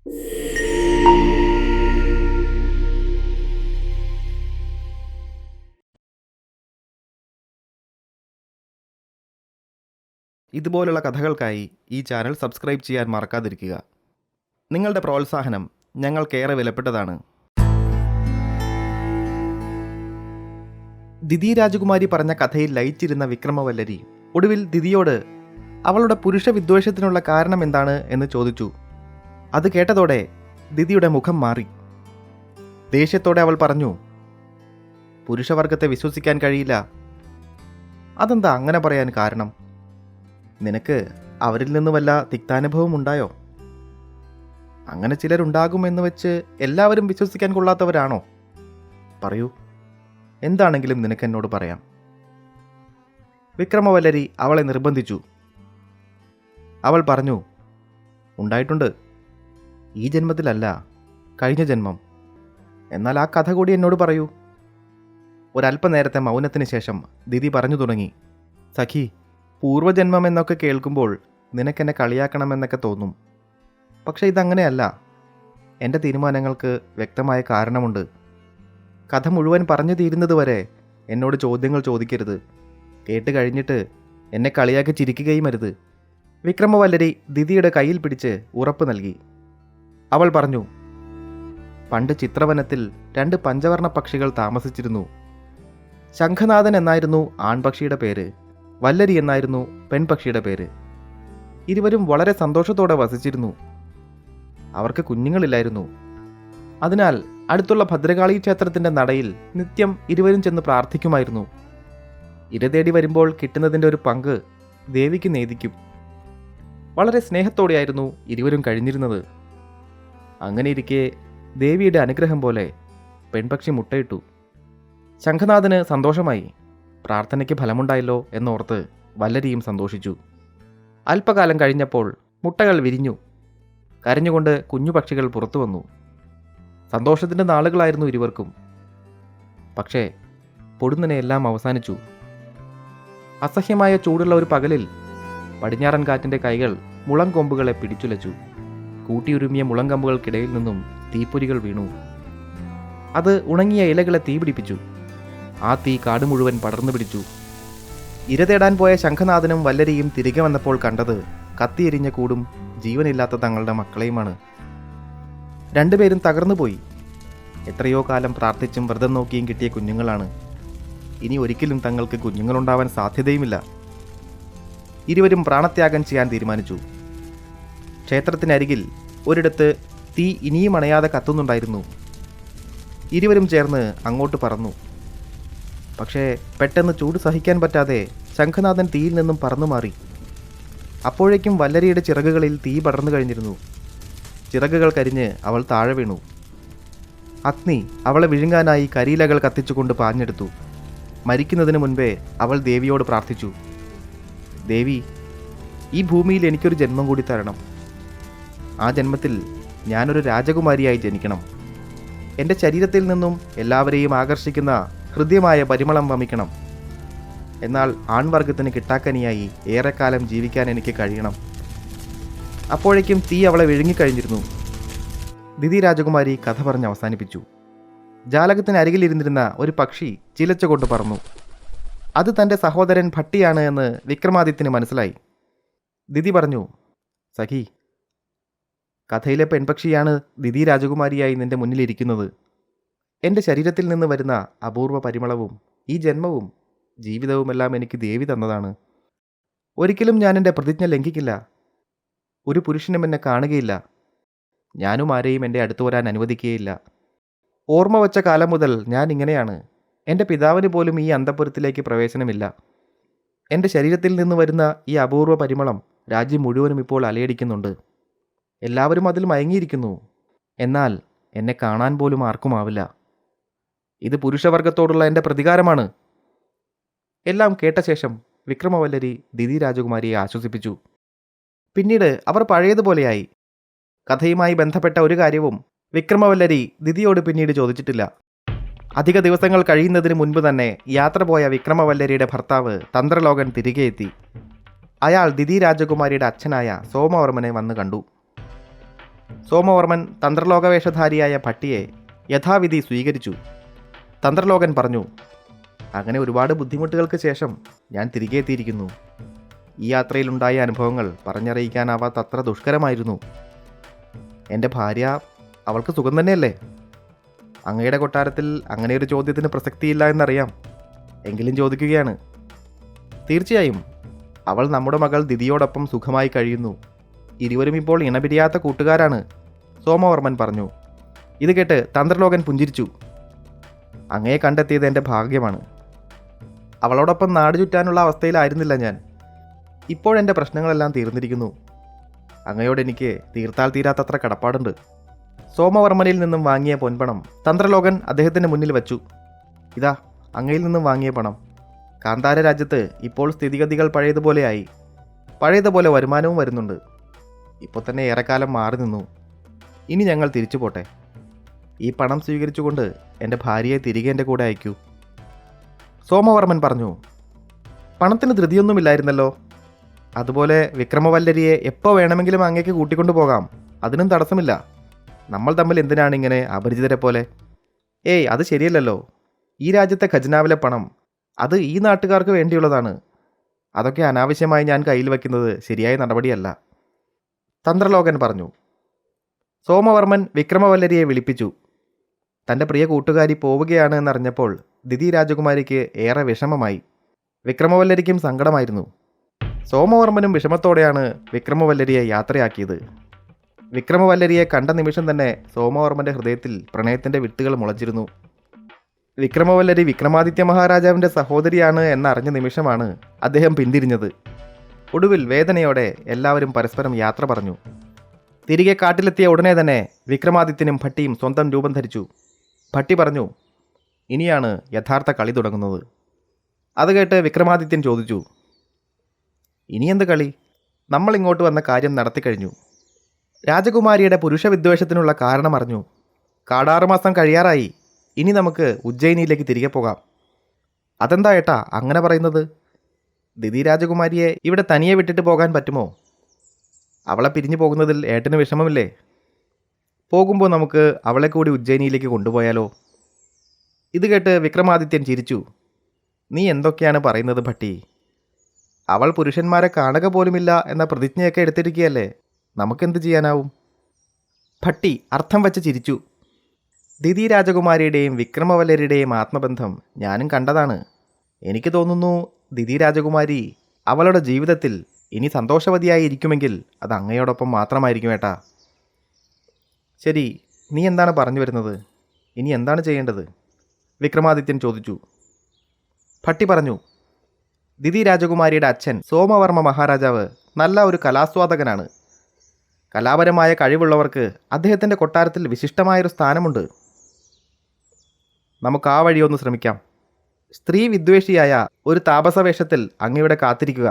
ഇതുപോലുള്ള കഥകൾക്കായി ഈ channel subscribe ചെയ്യാൻ മറക്കാതിരിക്കുക. നിങ്ങളുടെ പ്രോത്സാഹനം ഞങ്ങൾക്കേറെ വിലപ്പെട്ടതാണ്. ദിതി രാജകുമാരി പറഞ്ഞ കഥയിൽ ലയിച്ചിരുന്ന വിക്രമവല്ലരി ഒടുവിൽ ദിതിയോട് അവളുടെ പുരുഷ വിദ്വേഷത്തിനുള്ള കാരണം എന്താണ് എന്ന് ചോദിച്ചു. അത് കേട്ടതോടെ ദിതിയുടെ മുഖം മാറി. ദേഷ്യത്തോടെ അവൾ പറഞ്ഞു, പുരുഷവർഗത്തെ വിശ്വസിക്കാൻ കഴിയില്ല. അതെന്താ അങ്ങനെ പറയാൻ കാരണം? നിനക്ക് അവരിൽ നിന്ന് വല്ല തിക്താനുഭവം ഉണ്ടായോ? അങ്ങനെ ചിലരുണ്ടാകുമെന്ന് വെച്ച് എല്ലാവരും വിശ്വസിക്കാൻ കൊള്ളാത്തവരാണോ? പറയൂ, എന്താണെങ്കിലും നിനക്ക് എന്നോട് പറയാം. വിക്രമവല്ലരി അവളെ നിർബന്ധിച്ചു. അവൾ പറഞ്ഞു, ഉണ്ടായിട്ടുണ്ട്. ഈ ജന്മത്തിലല്ല, കഴിഞ്ഞ ജന്മം. എന്നാൽ ആ കഥ കൂടി എന്നോട് പറയൂ. ഒരല്പനേരത്തെ മൗനത്തിന് ശേഷം ദിതി പറഞ്ഞു തുടങ്ങി. സഖി, പൂർവ്വജന്മം എന്നൊക്കെ കേൾക്കുമ്പോൾ നിനക്കെന്നെ കളിയാക്കണമെന്നൊക്കെ തോന്നും. പക്ഷെ ഇതങ്ങനെയല്ല. എൻ്റെ തീരുമാനങ്ങൾക്ക് വ്യക്തമായ കാരണമുണ്ട്. കഥ മുഴുവൻ പറഞ്ഞു തീരുന്നതുവരെ എന്നോട് ചോദ്യങ്ങൾ ചോദിക്കരുത്. കേട്ട് കഴിഞ്ഞിട്ട് എന്നെ കളിയാക്കി ചിരിക്കുകയും അരുത്. വിക്രമവല്ലരി ദിതിയുടെ കയ്യിൽ പിടിച്ച് ഉറപ്പ് നൽകി. അവൾ പറഞ്ഞു, പണ്ട് ചിത്രവനത്തിൽ 2 പഞ്ചവർണ്ണ പക്ഷികൾ താമസിച്ചിരുന്നു. ശംഖനാഥൻ എന്നായിരുന്നു ആൺപക്ഷിയുടെ പേര്, വല്ലരി എന്നായിരുന്നു പെൺപക്ഷിയുടെ പേര്. ഇരുവരും വളരെ സന്തോഷത്തോടെ വസിച്ചിരുന്നു. അവർക്ക് കുഞ്ഞുങ്ങളില്ലായിരുന്നു. അതിനാൽ അടുത്തുള്ള ഭദ്രകാളി ക്ഷേത്രത്തിൻ്റെ നടയിൽ നിത്യം ഇരുവരും ചെന്ന് പ്രാർത്ഥിക്കുമായിരുന്നു. ഇര തേടി വരുമ്പോൾ കിട്ടുന്നതിൻ്റെ ഒരു പങ്ക് ദേവിക്ക് നേദിക്കും. വളരെ സ്നേഹത്തോടെയായിരുന്നു ഇരുവരും കഴിഞ്ഞിരുന്നത്. അങ്ങനെയിരിക്കെ ദേവിയുടെ അനുഗ്രഹം പോലെ പെൺപക്ഷി മുട്ടയിട്ടു. ശംഖനാഥന് സന്തോഷമായി. പ്രാർത്ഥനയ്ക്ക് ഫലമുണ്ടായല്ലോ എന്നോർത്ത് വല്ലരിയും സന്തോഷിച്ചു. അല്പകാലം കഴിഞ്ഞപ്പോൾ മുട്ടകൾ വിരിഞ്ഞു. കരഞ്ഞുകൊണ്ട് കുഞ്ഞുപക്ഷികൾ പുറത്തു വന്നു. സന്തോഷത്തിൻ്റെ നാളുകളായിരുന്നു ഇരുവർക്കും. പക്ഷേ പൊടുന്നനെ എല്ലാം അവസാനിച്ചു. അസഹ്യമായ ചൂടുള്ള ഒരു പകലിൽ പടിഞ്ഞാറൻ കാറ്റിൻ്റെ കൈകൾ മുളങ്കൊമ്പുകളെ പിടിച്ചുലച്ചു. കൂട്ടിയുരുമിയ മുളങ്കമ്പുകൾക്കിടയിൽ നിന്നും തീപ്പൊരികൾ വീണു. അത് ഉണങ്ങിയ ഇലകളെ തീപിടിപ്പിച്ചു. ആ തീ കാട് മുഴുവൻ പടർന്നു പിടിച്ചു. ഇര തേടാൻ പോയ ശംഖനാഥനും വല്ലരിയും തിരികെ വന്നപ്പോൾ കണ്ടത് കത്തിയെരിഞ്ഞ കൂടും ജീവനില്ലാത്ത തങ്ങളുടെ മക്കളെയുമാണ്. രണ്ടുപേരും തകർന്നുപോയി. എത്രയോ കാലം പ്രാർത്ഥിച്ചും വ്രതം നോക്കിയും കിട്ടിയ കുഞ്ഞുങ്ങളാണ്. ഇനി ഒരിക്കലും തങ്ങൾക്ക് കുഞ്ഞുങ്ങളുണ്ടാവാൻ സാധ്യതയുമില്ല. ഇരുവരും പ്രാണത്യാഗം ചെയ്യാൻ തീരുമാനിച്ചു. ക്ഷേത്രത്തിനരികിൽ ഒരിടത്ത് തീ ഇനിയും അണയാതെ കത്തുന്നുണ്ടായിരുന്നു. ഇരുവരും ചേർന്ന് അങ്ങോട്ട് പറന്നു. പക്ഷേ പെട്ടെന്ന് ചൂട് സഹിക്കാൻ പറ്റാതെ ശംഖനാഥൻ തീയിൽ നിന്നും പറന്നു മാറി. അപ്പോഴേക്കും വല്ലരിയുടെ ചിറകുകളിൽ തീ പടർന്നു കഴിഞ്ഞിരുന്നു. ചിറകുകൾ കരിഞ്ഞ് അവൾ താഴെ വീണു. അഗ്നി അവളെ വിഴുങ്ങാനായി കരിയിലകൾ കത്തിച്ചുകൊണ്ട് പാഞ്ഞെടുത്തു. മരിക്കുന്നതിന് മുൻപേ അവൾ ദേവിയോട് പ്രാർത്ഥിച്ചു, ദേവി, ഈ ഭൂമിയിൽ എനിക്കൊരു ജന്മം കൂടി തരണം. ആ ജന്മത്തിൽ ഞാനൊരു രാജകുമാരിയായി ജനിക്കണം. എൻ്റെ ശരീരത്തിൽ നിന്നും എല്ലാവരെയും ആകർഷിക്കുന്ന ഹൃദ്യമായ പരിമളം വമിക്കണം. എന്നാൽ ആൺവർഗത്തിന് കിട്ടാക്കനിയായി ഏറെക്കാലം ജീവിക്കാൻ എനിക്ക് കഴിയണം. അപ്പോഴേക്കും തീ അവളെ വിഴുങ്ങിക്കഴിഞ്ഞിരുന്നു. ദിതി രാജകുമാരി കഥ പറഞ്ഞ് അവസാനിപ്പിച്ചു. ജാലകത്തിന് അരികിലിരുന്നിരുന്ന ഒരു പക്ഷി ചിലച്ചുകൊണ്ട് പറന്നു. അത് തൻ്റെ സഹോദരൻ ഭട്ടിയാണ് എന്ന് വിക്രമാദിത്യന് മനസ്സിലായി. ദിതി പറഞ്ഞു, സഖി, കഥയിലെ പെൺപക്ഷിയാണ് ദിതി രാജകുമാരിയായി നിന്റെ മുന്നിലിരിക്കുന്നത്. എൻ്റെ ശരീരത്തിൽ നിന്ന് വരുന്ന അപൂർവ പരിമളവും ഈ ജന്മവും ജീവിതവുമെല്ലാം എനിക്ക് ദേവി തന്നതാണ്. ഒരിക്കലും ഞാൻ എൻ്റെ പ്രതിജ്ഞ ലംഘിക്കില്ല. ഒരു പുരുഷനും എന്നെ കാണുകയില്ല. ഞാനും ആരെയും എൻ്റെ അടുത്ത് വരാൻ അനുവദിക്കുകയില്ല. ഓർമ്മ വച്ച കാലം മുതൽ ഞാൻ ഇങ്ങനെയാണ്. എൻ്റെ പിതാവിന് പോലും ഈ അന്തഃപുരത്തിലേക്ക് പ്രവേശനമില്ല. എൻ്റെ ശരീരത്തിൽ നിന്ന് വരുന്ന ഈ അപൂർവ പരിമളം രാജ്യം മുഴുവനും ഇപ്പോൾ അലയടിക്കുന്നുണ്ട്. എല്ലാവരും അതിൽ മയങ്ങിയിരിക്കുന്നു. എന്നാൽ എന്നെ കാണാൻ പോലും ആർക്കുമാവില്ല. ഇത് പുരുഷവർഗത്തോടുള്ള എൻ്റെ പ്രതികാരമാണ്. എല്ലാം കേട്ട ശേഷം വിക്രമവല്ലരി ദിതി രാജകുമാരിയെ ആശ്വസിപ്പിച്ചു. പിന്നീട് അവർ പഴയതുപോലെയായി. കഥയുമായി ബന്ധപ്പെട്ട ഒരു കാര്യവും വിക്രമവല്ലരി ദിതിയോട് പിന്നീട് ചോദിച്ചിട്ടില്ല. അധിക ദിവസങ്ങൾ കഴിയുന്നതിന് മുൻപ് തന്നെ യാത്ര പോയ വിക്രമവല്ലരിയുടെ ഭർത്താവ് തന്ത്രലോകൻ തിരികെ എത്തി. അയാൾ ദിതി രാജകുമാരിയുടെ അച്ഛനായ സോമവർമ്മനെ വന്ന് കണ്ടു. സോമവർമ്മൻ തന്ത്രലോകവേഷധാരിയായ ഭട്ടിയെ യഥാവിധി സ്വീകരിച്ചു. തന്ത്രലോകൻ പറഞ്ഞു, അങ്ങനെ ഒരുപാട് ബുദ്ധിമുട്ടുകൾക്ക് ശേഷം ഞാൻ തിരികെ എത്തിയിരിക്കുന്നു. ഈ യാത്രയിലുണ്ടായ അനുഭവങ്ങൾ പറഞ്ഞറിയിക്കാനാവാത്തത്ര ദുഷ്കരമായിരുന്നു. എൻ്റെ ഭാര്യ, അവൾക്ക് സുഖം തന്നെയല്ലേ? അങ്ങയുടെ കൊട്ടാരത്തിൽ അങ്ങനെ ഒരു ചോദ്യത്തിന് പ്രസക്തിയില്ല എന്നറിയാം, എങ്കിലും ചോദിക്കുകയാണ്. തീർച്ചയായും അവൾ നമ്മുടെ മകൾ ദിതിയോടൊപ്പം സുഖമായി കഴിയുന്നു. ഇരുവരും ഇപ്പോൾ ഇണപിരിയാത്ത കൂട്ടുകാരാണ്, സോമവർമ്മൻ പറഞ്ഞു. ഇത് കേട്ട് തന്ത്രലോകൻ പുഞ്ചിരിച്ചു. അങ്ങയെ കണ്ടെത്തിയത് എൻ്റെ ഭാഗ്യമാണ്. അവളോടൊപ്പം നാട് ചുറ്റാനുള്ള അവസ്ഥയിലായിരുന്നില്ല ഞാൻ. ഇപ്പോഴെൻ്റെ പ്രശ്നങ്ങളെല്ലാം തീർന്നിരിക്കുന്നു. അങ്ങയോട് എനിക്ക് തീർത്താൽ തീരാത്തത്ര കടപ്പാടുണ്ട്. സോമവർമ്മനിൽ നിന്നും വാങ്ങിയ പൊൻപണം തന്ത്രലോകൻ അദ്ദേഹത്തിൻ്റെ മുന്നിൽ വച്ചു. ഇതാ അങ്ങയിൽ നിന്നും വാങ്ങിയ പണം. കാന്താര രാജ്യത്ത് ഇപ്പോൾ സ്ഥിതിഗതികൾ പഴയതുപോലെയായി. പഴയതുപോലെ വരുമാനവും വരുന്നുണ്ട്. ഇപ്പോൾ തന്നെ ഏറെക്കാലം മാറി നിന്നു. ഇനി ഞങ്ങൾ തിരിച്ചു പോട്ടെ. ഈ പണം സ്വീകരിച്ചുകൊണ്ട് എൻ്റെ ഭാര്യയെ തിരികെ എൻ്റെ കൂടെ അയക്കൂ. സോമവർമ്മൻ പറഞ്ഞു. പണത്തിന് ധൃതിയൊന്നുമില്ലായിരുന്നല്ലോ. അതുപോലെ വിക്രമവല്ലരിയെ എപ്പോൾ വേണമെങ്കിലും അങ്ങേക്ക് കൂട്ടിക്കൊണ്ടു പോകാം, അതിനും തടസ്സമില്ല. നമ്മൾ തമ്മിൽ എന്തിനാണ് ഇങ്ങനെ അപരിചിതരെ പോലെ? ഏയ്, അത് ശരിയല്ലല്ലോ. ഈ രാജ്യത്തെ ഖജനാവിലെ പണം അത് ഈ നാട്ടുകാർക്ക് വേണ്ടിയുള്ളതാണ്. അതൊക്കെ അനാവശ്യമായി ഞാൻ കയ്യിൽ വയ്ക്കുന്നത് ശരിയായ നടപടിയല്ല, തന്ത്രലോകൻ പറഞ്ഞു. സോമവർമ്മൻ വിക്രമവല്ലരിയെ വിളിപ്പിച്ചു. തൻ്റെ പ്രിയ കൂട്ടുകാരി പോവുകയാണ് എന്നറിഞ്ഞപ്പോൾ ദിതി രാജകുമാരിക്ക് ഏറെ വിഷമമായി. വിക്രമവല്ലരിക്കും സങ്കടമായിരുന്നു. സോമവർമ്മനും വിഷമത്തോടെയാണ് വിക്രമവല്ലരിയെ യാത്രയാക്കിയത്. വിക്രമവല്ലരിയെ കണ്ട നിമിഷം തന്നെ സോമവർമ്മൻ്റെ ഹൃദയത്തിൽ പ്രണയത്തിൻ്റെ വിത്തുകൾ മുളച്ചിരുന്നു. വിക്രമവല്ലരി വിക്രമാദിത്യ മഹാരാജാവിൻ്റെ സഹോദരിയാണ് എന്നറിഞ്ഞ നിമിഷമാണ് അദ്ദേഹം പിന്തിരിഞ്ഞത്. ഒടുവിൽ വേദനയോടെ എല്ലാവരും പരസ്പരം യാത്ര പറഞ്ഞു. തിരികെ കാട്ടിലെത്തിയ ഉടനെ തന്നെ വിക്രമാദിത്യനും ഭട്ടിയും സ്വന്തം രൂപം ധരിച്ചു. ഭട്ടി പറഞ്ഞു, ഇനിയാണ് യഥാർത്ഥ കളി തുടങ്ങുന്നത്. അത് കേട്ട് വിക്രമാദിത്യൻ ചോദിച്ചു, ഇനി എന്ത് കളി? നമ്മൾ ഇങ്ങോട്ട് വന്ന കാര്യം നടത്തിക്കഴിഞ്ഞു. രാജകുമാരിയുടെ പുരുഷവിദ്വേഷത്തിനുള്ള കാരണം അറിഞ്ഞു. കാടാറ് മാസം കഴിയാറായി. ഇനി നമുക്ക് ഉജ്ജയിനിയിലേക്ക് തിരികെ പോകാം. അതെന്താ ഏട്ടാ അങ്ങനെ പറയുന്നത്? ദിതി രാജകുമാരിയെ ഇവിടെ തനിയെ വിട്ടിട്ട് പോകാൻ പറ്റുമോ? അവളെ പിരിഞ്ഞു പോകുന്നതിൽ ഏട്ടന് വിഷമമില്ലേ? പോകുമ്പോൾ നമുക്ക് അവളെ കൂടി ഉജ്ജയിനിയിലേക്ക് കൊണ്ടുപോയാലോ? ഇത് കേട്ട് വിക്രമാദിത്യൻ ചിരിച്ചു. നീ എന്തൊക്കെയാണ് പറയുന്നത് ഭട്ടി? അവൾ പുരുഷന്മാരെ കാണുക പോലുമില്ല എന്ന പ്രതിജ്ഞയൊക്കെ എടുത്തിരിക്കുകയല്ലേ. നമുക്കെന്ത് ചെയ്യാനാവും? ഭട്ടി അർത്ഥം വച്ച് ചിരിച്ചു. ദിതി രാജകുമാരിയുടെയും വിക്രമവല്ലരിയുടെയും ആത്മബന്ധം ഞാനും കണ്ടതാണ്. എനിക്ക് തോന്നുന്നു ദിതി രാജകുമാരി അവളുടെ ജീവിതത്തിൽ ഇനി സന്തോഷവതിയായി ഇരിക്കുമെങ്കിൽ അത് അങ്ങയോടൊപ്പം മാത്രമായിരിക്കും ഏട്ടാ. ശരി, നീ എന്താണ് പറഞ്ഞു വരുന്നത്? ഇനി എന്താണ് ചെയ്യേണ്ടത്? വിക്രമാദിത്യൻ ചോദിച്ചു. ഭട്ടി പറഞ്ഞു, ദിതി രാജകുമാരിയുടെ അച്ഛൻ സോമവർമ്മ മഹാരാജാവ് നല്ല ഒരു കലാസ്വാദകനാണ്. കലാപരമായ കഴിവുള്ളവർക്ക് അദ്ദേഹത്തിൻ്റെ കൊട്ടാരത്തിൽ വിശിഷ്ടമായൊരു സ്ഥാനമുണ്ട്. നമുക്ക് ആ വഴിയൊന്ന് ശ്രമിക്കാം. സ്ത്രീ വിദ്വേഷിയായ ഒരു താപസവേഷത്തിൽ അങ്ങയുടെ കാത്തിരിക്കുക.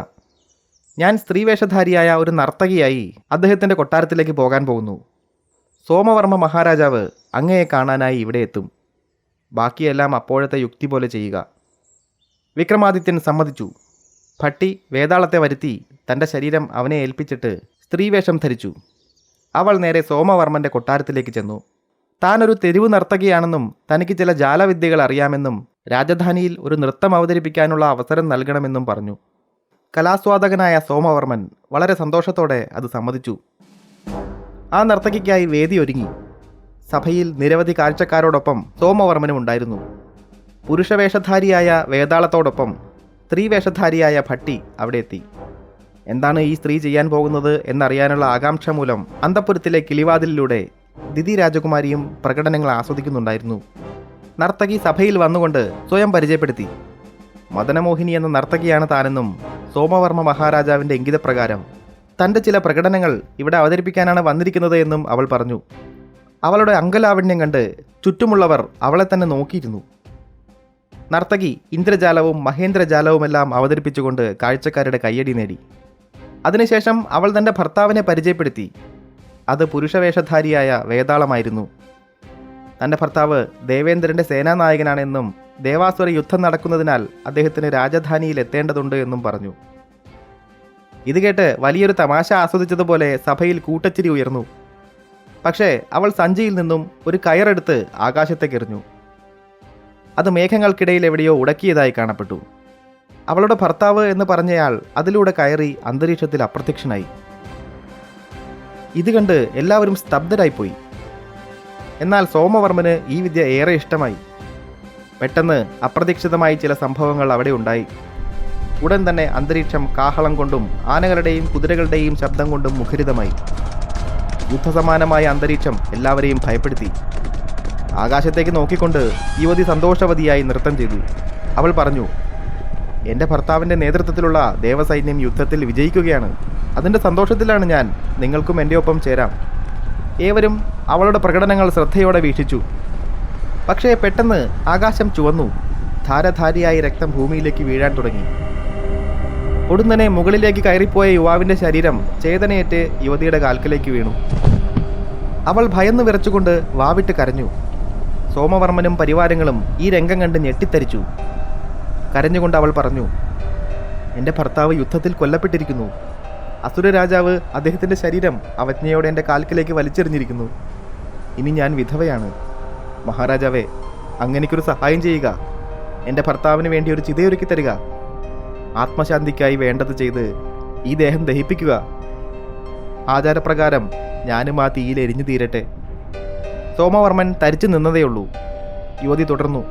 ഞാൻ സ്ത്രീവേഷധാരിയായ ഒരു നർത്തകിയായി അദ്ദേഹത്തിൻ്റെ കൊട്ടാരത്തിലേക്ക് പോകാൻ പോകുന്നു. സോമവർമ്മ മഹാരാജാവ് അങ്ങയെ കാണാനായി ഇവിടെ എത്തും. ബാക്കിയെല്ലാം അപ്പോഴത്തെ യുക്തി പോലെ ചെയ്യുക. വിക്രമാദിത്യൻ സമ്മതിച്ചു. ഭട്ടി വേതാളത്തെ വരുത്തി തൻ്റെ ശരീരം അവനെ ഏൽപ്പിച്ചിട്ട് സ്ത്രീവേഷം ധരിച്ചു. അവൾ നേരെ സോമവർമ്മൻ്റെ കൊട്ടാരത്തിലേക്ക് ചെന്നു. താനൊരു തെരുവ് നർത്തകിയാണെന്നും തനിക്ക് ചില ജാലവിദ്യകൾ അറിയാമെന്നും രാജധാനിയിൽ ഒരു നൃത്തം അവതരിപ്പിക്കാനുള്ള അവസരം നൽകണമെന്നും പറഞ്ഞു. കലാസ്വാദകനായ സോമവർമ്മൻ വളരെ സന്തോഷത്തോടെ അത് സമ്മതിച്ചു. ആ നർത്തകിക്കായി വേദി ഒരുങ്ങി. സഭയിൽ നിരവധി കാഴ്ചക്കാരോടൊപ്പം സോമവർമ്മനും ഉണ്ടായിരുന്നു. പുരുഷവേഷധാരിയായ വേതാളത്തോടൊപ്പം സ്ത്രീവേഷധാരിയായ ഭട്ടി അവിടെ എത്തി. എന്താണ് ഈ സ്ത്രീ ചെയ്യാൻ പോകുന്നത് എന്നറിയാനുള്ള ആകാംക്ഷ മൂലം അന്തഃപുരത്തിലെ കിളിവാതിലിലൂടെ ദിതി രാജകുമാരിയും പ്രകടനങ്ങൾ ആസ്വദിക്കുന്നുണ്ടായിരുന്നു. നർത്തകി സഭയിൽ വന്നുകൊണ്ട് സ്വയം പരിചയപ്പെടുത്തി. മദനമോഹിനി എന്ന നർത്തകിയാണ് താനെന്നും സോമവർമ്മ മഹാരാജാവിൻ്റെ ഇംഗിതപ്രകാരം തൻ്റെ ചില പ്രകടനങ്ങൾ ഇവിടെ അവതരിപ്പിക്കാനാണ് വന്നിരിക്കുന്നത് എന്നും അവൾ പറഞ്ഞു. അവളുടെ അംഗലാവണ്യം കണ്ട് ചുറ്റുമുള്ളവർ അവളെ തന്നെ നോക്കിയിരുന്നു. നർത്തകി ഇന്ദ്രജാലവും മഹേന്ദ്രജാലവുമെല്ലാം അവതരിപ്പിച്ചുകൊണ്ട് കാഴ്ചക്കാരുടെ കയ്യടി നേടി. അതിനുശേഷം അവൾ തൻ്റെ ഭർത്താവിനെ പരിചയപ്പെടുത്തി. അത് പുരുഷവേഷധാരിയായ വേതാളമായിരുന്നു. തൻ്റെ ഭർത്താവ് ദേവേന്ദ്രൻ്റെ സേനാനായകനാണെന്നും ദേവാസുര യുദ്ധം നടക്കുന്നതിനാൽ അദ്ദേഹത്തിന് രാജധാനിയിൽ എത്തേണ്ടതുണ്ട് എന്നും പറഞ്ഞു. ഇത് കേട്ട് വലിയൊരു തമാശ ആസ്വദിച്ചതുപോലെ സഭയിൽ കൂട്ടച്ചിരി ഉയർന്നു. പക്ഷേ അവൾ സഞ്ചിയിൽ നിന്നും ഒരു കയറെടുത്ത് ആകാശത്തേക്ക് എറിഞ്ഞു. അത് മേഘങ്ങൾക്കിടയിൽ എവിടെയോ ഉടക്കിയതായി കാണപ്പെട്ടു. അവളുടെ ഭർത്താവ് എന്ന് പറഞ്ഞയാൾ അതിലൂടെ കയറി അന്തരീക്ഷത്തിൽ അപ്രത്യക്ഷനായി. ഇത് കണ്ട് എല്ലാവരും സ്തബ്ധരായിപ്പോയി. എന്നാൽ സോമവർമ്മന് ഈ വിദ്യ ഏറെ ഇഷ്ടമായി. പെട്ടെന്ന് അപ്രതീക്ഷിതമായി ചില സംഭവങ്ങൾ അവിടെ ഉണ്ടായി. ഉടൻ തന്നെ അന്തരീക്ഷം കാഹളം കൊണ്ടും ആനകളുടെയും കുതിരകളുടെയും ശബ്ദം കൊണ്ടും മുഖരിതമായി. യുദ്ധസമാനമായ അന്തരീക്ഷം എല്ലാവരെയും ഭയപ്പെടുത്തി. ആകാശത്തേക്ക് നോക്കിക്കൊണ്ട് യുവതി സന്തോഷവതിയായി നൃത്തം ചെയ്തു. അവൾ പറഞ്ഞു, എൻ്റെ ഭർത്താവിൻ്റെ നേതൃത്വത്തിലുള്ള ദേവസൈന്യം യുദ്ധത്തിൽ വിജയിക്കുകയാണ്. അതിൻ്റെ സന്തോഷത്തിലാണ് ഞാൻ. നിങ്ങൾക്കും എൻ്റെ ഒപ്പം ചേരാം. ഏവരും അവളുടെ പ്രകടനങ്ങൾ ശ്രദ്ധയോടെ വീക്ഷിച്ചു. പക്ഷേ പെട്ടെന്ന് ആകാശം ചുവന്നു. ധാരധാരിയായി രക്തം ഭൂമിയിലേക്ക് വീഴാൻ തുടങ്ങി. ഉടനെ മുകളിലേക്ക് കയറിപ്പോയ യുവാവിൻ്റെ ശരീരം ചേതനയേറ്റ് യുവതിയുടെ കാൽക്കലേക്ക് വീണു. അവൾ ഭയന്ന് വിറച്ചുകൊണ്ട് വാവിട്ട് കരഞ്ഞു. സോമവർമ്മനും പരിവാരങ്ങളും ഈ രംഗം കണ്ട് ഞെട്ടിത്തരിച്ചു. കരഞ്ഞുകൊണ്ട് അവൾ പറഞ്ഞു, എൻ്റെ ഭർത്താവ് യുദ്ധത്തിൽ കൊല്ലപ്പെട്ടിരിക്കുന്നു. അസുര രാജാവ് അദ്ദേഹത്തിൻ്റെ ശരീരം അവജ്ഞയോടെ എൻ്റെ കാൽക്കിലേക്ക് വലിച്ചെറിഞ്ഞിരിക്കുന്നു. ഇനി ഞാൻ വിധവയാണ്. മഹാരാജാവേ, അങ്ങനെയൊരു സഹായം ചെയ്യുക. എൻ്റെ ഭർത്താവിന് വേണ്ടി ഒരു ചിതയൊരുക്കി തരിക. ആത്മശാന്തിക്കായി വേണ്ടത് ചെയ്ത് ഈ ദേഹം ദഹിപ്പിക്കുക. ആചാരപ്രകാരം ഞാനും ആ തീയിൽ എരിഞ്ഞു തീരട്ടെ. സോമവർമ്മൻ തരിച്ചു നിന്നതേയുള്ളൂ. യുവതി തുടർന്നു,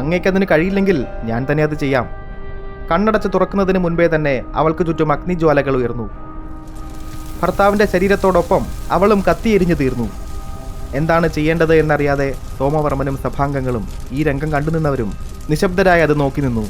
അങ്ങേക്കതിന് കഴിയില്ലെങ്കിൽ ഞാൻ തന്നെ അത് ചെയ്യാം. കണ്ണടച്ച് തുറക്കുന്നതിന് മുൻപേ തന്നെ അവൾക്ക് ചുറ്റും അഗ്നിജ്വാലകൾ ഉയർന്നു. ഭർത്താവിൻ്റെ ശരീരത്തോടൊപ്പം അവളും കത്തിയെരിഞ്ഞു തീർന്നു. എന്താണ് ചെയ്യേണ്ടത് എന്നറിയാതെ സോമവർമ്മനും സഭാംഗങ്ങളും ഈ രംഗം കണ്ടുനിന്നവരും നിശബ്ദരായി അത് നോക്കി നിന്നു.